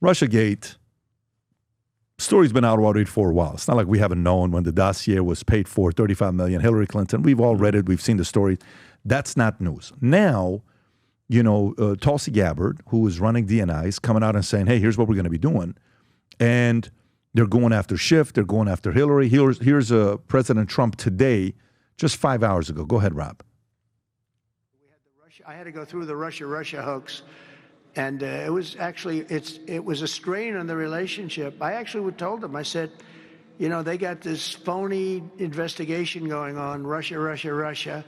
Russiagate, story's been out about it for a while. It's not like we haven't known when the dossier was paid for, $35 million, Hillary Clinton. We've all read it. We've seen the story. That's not news. Now, Tulsi Gabbard, who is running DNI, is coming out and saying, hey, here's what we're going to be doing. And they're going after Schiff. They're going after Hillary. Here's President Trump today, just 5 hours ago. Go ahead, Rob. I had to go through the Russia hoax. And it was a strain on the relationship. I actually told them, I said, they got this phony investigation going on, Russia,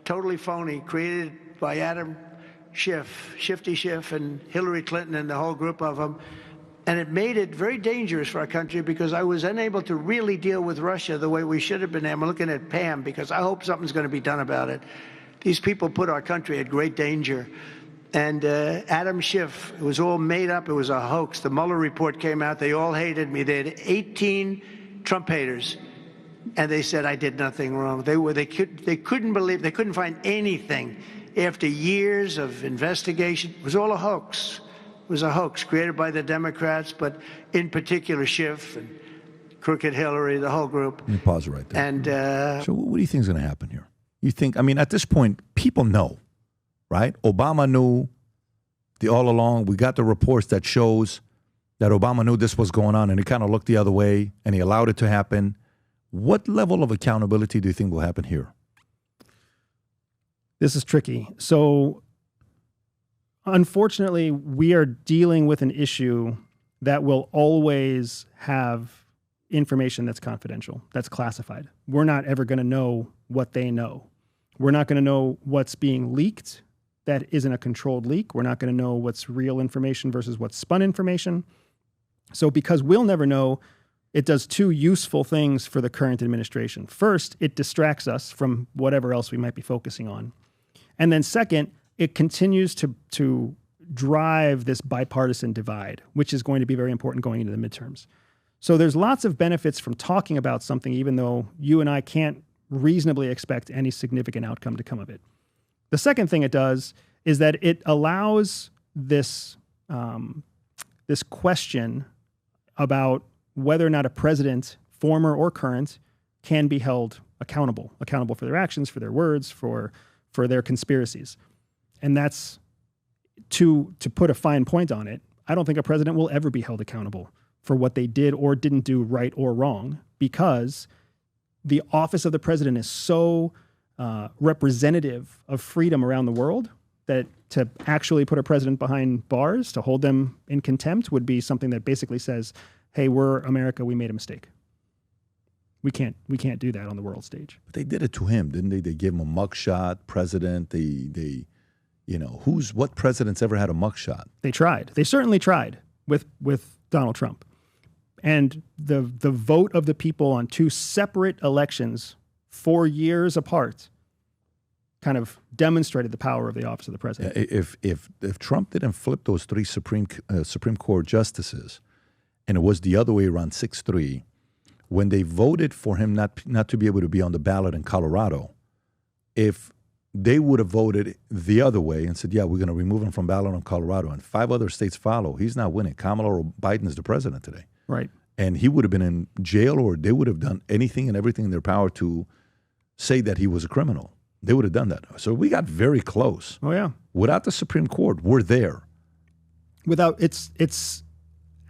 totally phony, created by Adam Schiff, Shifty Schiff, and Hillary Clinton and the whole group of them. And it made it very dangerous for our country because I was unable to really deal with Russia the way we should have been. I'm looking at Pam because I hope something's going to be done about it. These people put our country at great danger. And Adam Schiff, it was all made up. It was a hoax. The Mueller report came out. They all hated me. They had 18 Trump haters. And they said I did nothing wrong. They couldn't believe, they couldn't find anything after years of investigation. It was all a hoax. It was a hoax created by the Democrats, but in particular Schiff and Crooked Hillary, the whole group. Let me pause right there. And so what do you think is going to happen here? You think, at this point, people know. Right? Obama knew all along. We got the reports that shows that Obama knew this was going on and he kind of looked the other way and he allowed it to happen. What level of accountability do you think will happen here? This is tricky. So unfortunately, we are dealing with an issue that will always have information that's confidential, that's classified. We're not ever going to know what they know. We're not going to know what's being leaked that isn't a controlled leak. We're not going to know what's real information versus what's spun information. So because we'll never know, it does two useful things for the current administration. First, it distracts us from whatever else we might be focusing on. And then second, it continues to drive this bipartisan divide, which is going to be very important going into the midterms. So there's lots of benefits from talking about something, even though you and I can't reasonably expect any significant outcome to come of it. The second thing it does is that it allows this question about whether or not a president, former or current, can be held accountable for their actions, for their words, for their conspiracies. And that's, to put a fine point on it, I don't think a president will ever be held accountable for what they did or didn't do right or wrong, because the office of the president is so representative of freedom around the world that to actually put a president behind bars, to hold them in contempt, would be something that basically says, hey, we're America, we made a mistake. We can't do that on the world stage. But they did it to him, didn't they? They gave him a mugshot, president. What president's ever had a mugshot? They tried. They certainly tried with Donald Trump. And the vote of the people on two separate elections 4 years apart kind of demonstrated the power of the office of the president. If Trump didn't flip those three Supreme Court justices, and it was the other way around, 6-3, when they voted for him not to be able to be on the ballot in Colorado, if they would have voted the other way and said, yeah, we're going to remove him from ballot in Colorado, and 5 other states follow, he's not winning. Kamala or Biden is the president today. Right. And he would have been in jail, or they would have done anything and everything in their power to say that he was a criminal. They would have done that. So we got very close. Oh, yeah. Without the Supreme Court, we're there. It's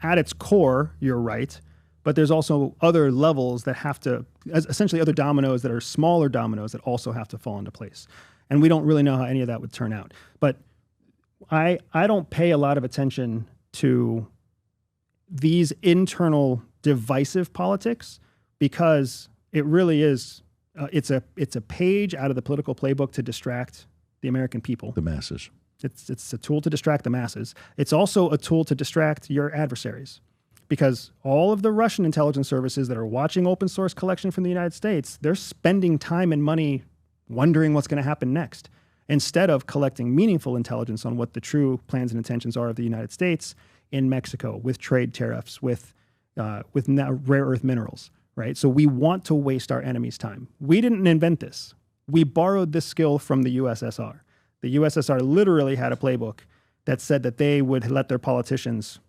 at its core, you're right, but there's also other levels that have to, essentially other dominoes that are smaller dominoes that also have to fall into place. And we don't really know how any of that would turn out. But I don't pay a lot of attention to these internal divisive politics, because it really is, it's a page out of the political playbook to distract the American people. The masses. It's a tool to distract the masses. It's also a tool to distract your adversaries, because all of the Russian intelligence services that are watching open source collection from the United States, they're spending time and money wondering what's going to happen next, instead of collecting meaningful intelligence on what the true plans and intentions are of the United States in Mexico, with trade tariffs, with rare earth minerals, right? So we want to waste our enemies' time. We didn't invent this. We borrowed this skill from the USSR. The USSR literally had a playbook that said that they would let their politicians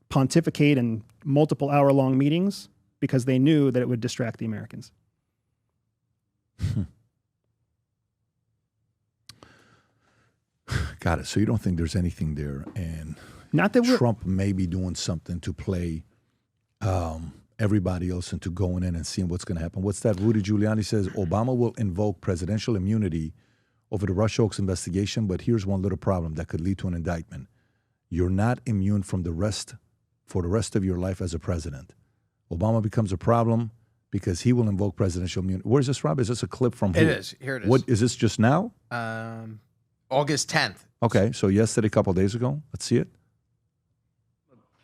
pontificate in multiple hour-long meetings because they knew that it would distract the Americans. Got it. So you don't think there's anything there, and not that Trump may be doing something to play everybody else into going in and seeing what's going to happen. What's that? Rudy Giuliani says Obama will invoke presidential immunity over the Russia hoax investigation, but here's one little problem that could lead to an indictment. You're not immune from for the rest of your life as a president. Obama becomes a problem because he will invoke presidential immunity. Where's this from? Is this a clip from who? It is. Here it is. What is this just now? August 10th. Okay, so yesterday, a couple of days ago. Let's see it.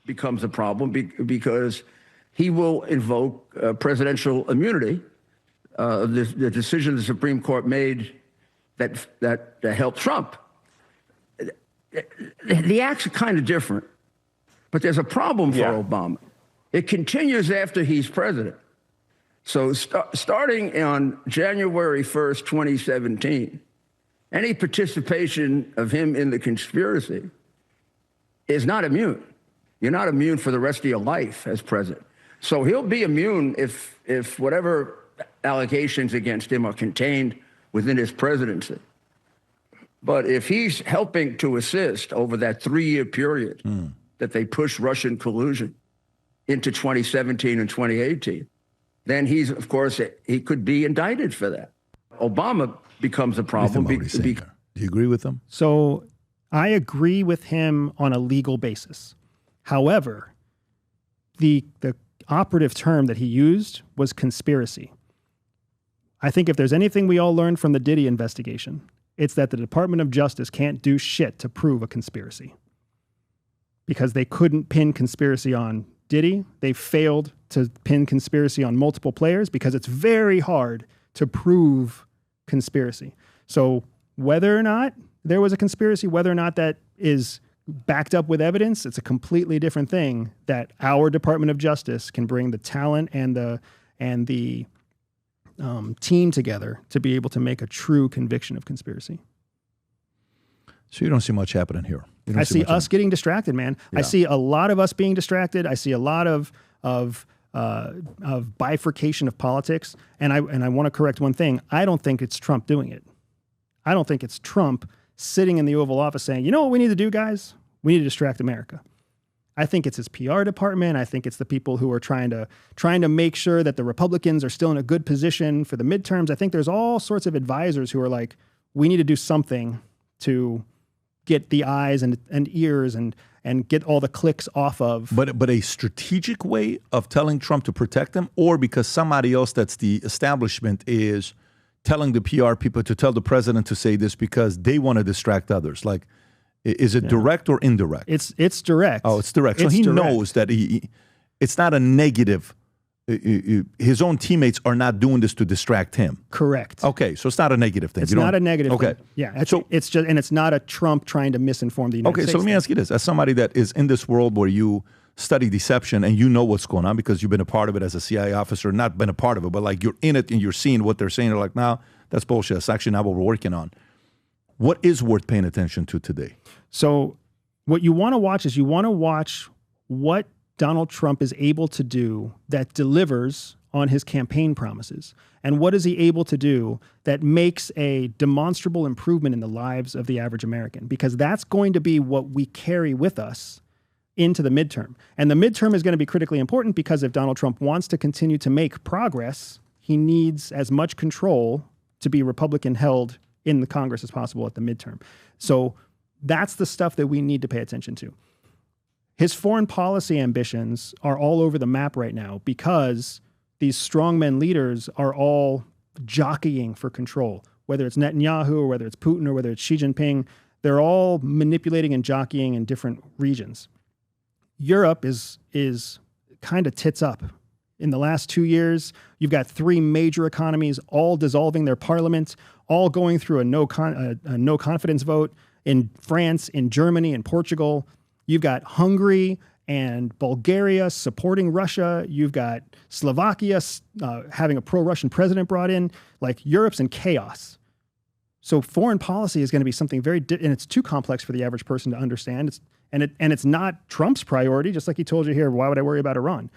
Becomes a problem because he will invoke presidential immunity. The decision the Supreme Court made that helped Trump. The acts are kind of different, but there's a problem for Obama. It continues after he's president. So starting on January 1st, 2017, any participation of him in the conspiracy is not immune. You're not immune for the rest of your life as president. So he'll be immune if whatever allegations against him are contained within his presidency. But if he's helping to assist over that 3-year period that they push Russian collusion into 2017 and 2018, then of course, he could be indicted for that. Obama becomes a problem. Do you agree with him? So I agree with him on a legal basis. However, the operative term that he used was conspiracy. I think if there's anything we all learned from the Diddy investigation, it's that the Department of Justice can't do shit to prove a conspiracy. Because they couldn't pin conspiracy on Diddy. They failed to pin conspiracy on multiple players because it's very hard to prove conspiracy. So whether or not there was a conspiracy, whether or not that is backed up with evidence, it's a completely different thing that our Department of Justice can bring the talent and the team together to be able to make a true conviction of conspiracy. So you don't see much happening here. I see us getting distracted, man. Yeah. I see a lot of us being distracted. I see a lot of bifurcation of politics. And I want to correct one thing. I don't think it's Trump doing it. I don't think it's Trump sitting in the Oval Office saying, you know what we need to do, guys? We need to distract America. I think it's his PR department. I think it's the people who are trying to make sure that the Republicans are still in a good position for the midterms. I think there's all sorts of advisors who are like, we need to do something to get the eyes and ears and get all the clicks off of. But a strategic way of telling Trump to protect him, or because somebody else that's the establishment is telling the PR people to tell the president to say this because they want to distract others. Like, is it direct or indirect? It's direct. Oh, it's direct. So he knows that it's not a negative. His own teammates are not doing this to distract him. Correct. Okay, so it's not a negative thing. It's not a negative thing. Yeah. It's just, and it's not a Trump trying to misinform the United States. Okay, so let me ask you this. As somebody that is in this world where you study deception and you know what's going on because you've been a part of it as a CIA officer, not been a part of it, but like you're in it and you're seeing what they're saying. You're like, no, that's bullshit. That's actually not what we're working on. What is worth paying attention to today? So what you want to watch is what Donald Trump is able to do that delivers on his campaign promises. And what is he able to do that makes a demonstrable improvement in the lives of the average American? Because that's going to be what we carry with us into the midterm. And the midterm is going to be critically important because if Donald Trump wants to continue to make progress, he needs as much control to be Republican held in the Congress as possible at the midterm. So that's the stuff that we need to pay attention to. His foreign policy ambitions are all over the map right now because these strongmen leaders are all jockeying for control. Whether it's Netanyahu or whether it's Putin or whether it's Xi Jinping, they're all manipulating and jockeying in different regions. Europe is kind of tits up. In the last 2 years, you've got 3 major economies all dissolving their parliament, all going through a no confidence vote. In France, in Germany, in Portugal, you've got Hungary and Bulgaria supporting Russia. You've got Slovakia having a pro-Russian president brought in. Like, Europe's in chaos. So foreign policy is going to be something and it's too complex for the average person to understand. And it's not Trump's priority, just like he told you here, why would I worry about Iran?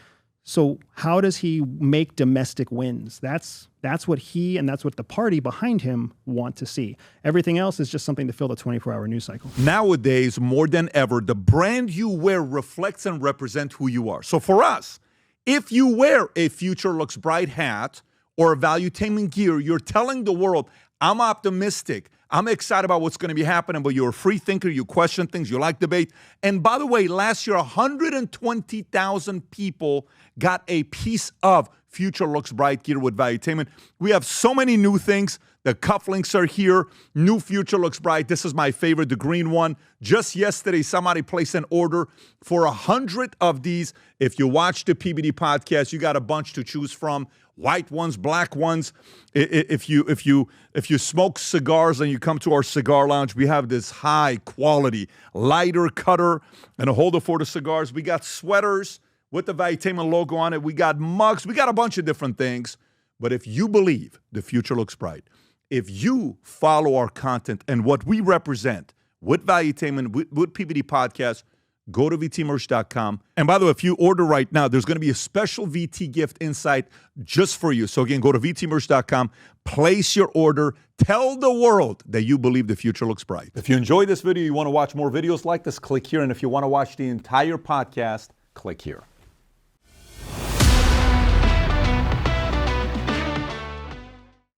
So how does he make domestic wins? That's what he and that's what the party behind him want to see. Everything else is just something to fill the 24-hour news cycle. Nowadays, more than ever, the brand you wear reflects and represents who you are. So for us, if you wear a Future Looks Bright hat or a Valuetainment gear, you're telling the world, I'm optimistic. I'm excited about what's going to be happening, but you're a free thinker. You question things. You like debate. And by the way, last year, 120,000 people got a piece of Future Looks Bright gear with Valuetainment. We have so many new things. The cufflinks are here. New Future Looks Bright. This is my favorite, the green one. Just yesterday, somebody placed an order for 100 of these. If you watch the PBD podcast, you got a bunch to choose from. White ones, black ones. If you smoke cigars and you come to our cigar lounge, we have this high quality lighter cutter and a holder for the cigars. We got sweaters with the Valuetainment logo on it. We got mugs. We got a bunch of different things. But if you believe the future looks bright, if you follow our content and what we represent with Valuetainment, with PBD Podcast, go to vtmerch.com. And by the way, if you order right now, there's going to be a special VT gift inside just for you. So again, go to vtmerch.com, place your order, tell the world that you believe the future looks bright. If you enjoyed this video, you want to watch more videos like this, click here. And if you want to watch the entire podcast, click here.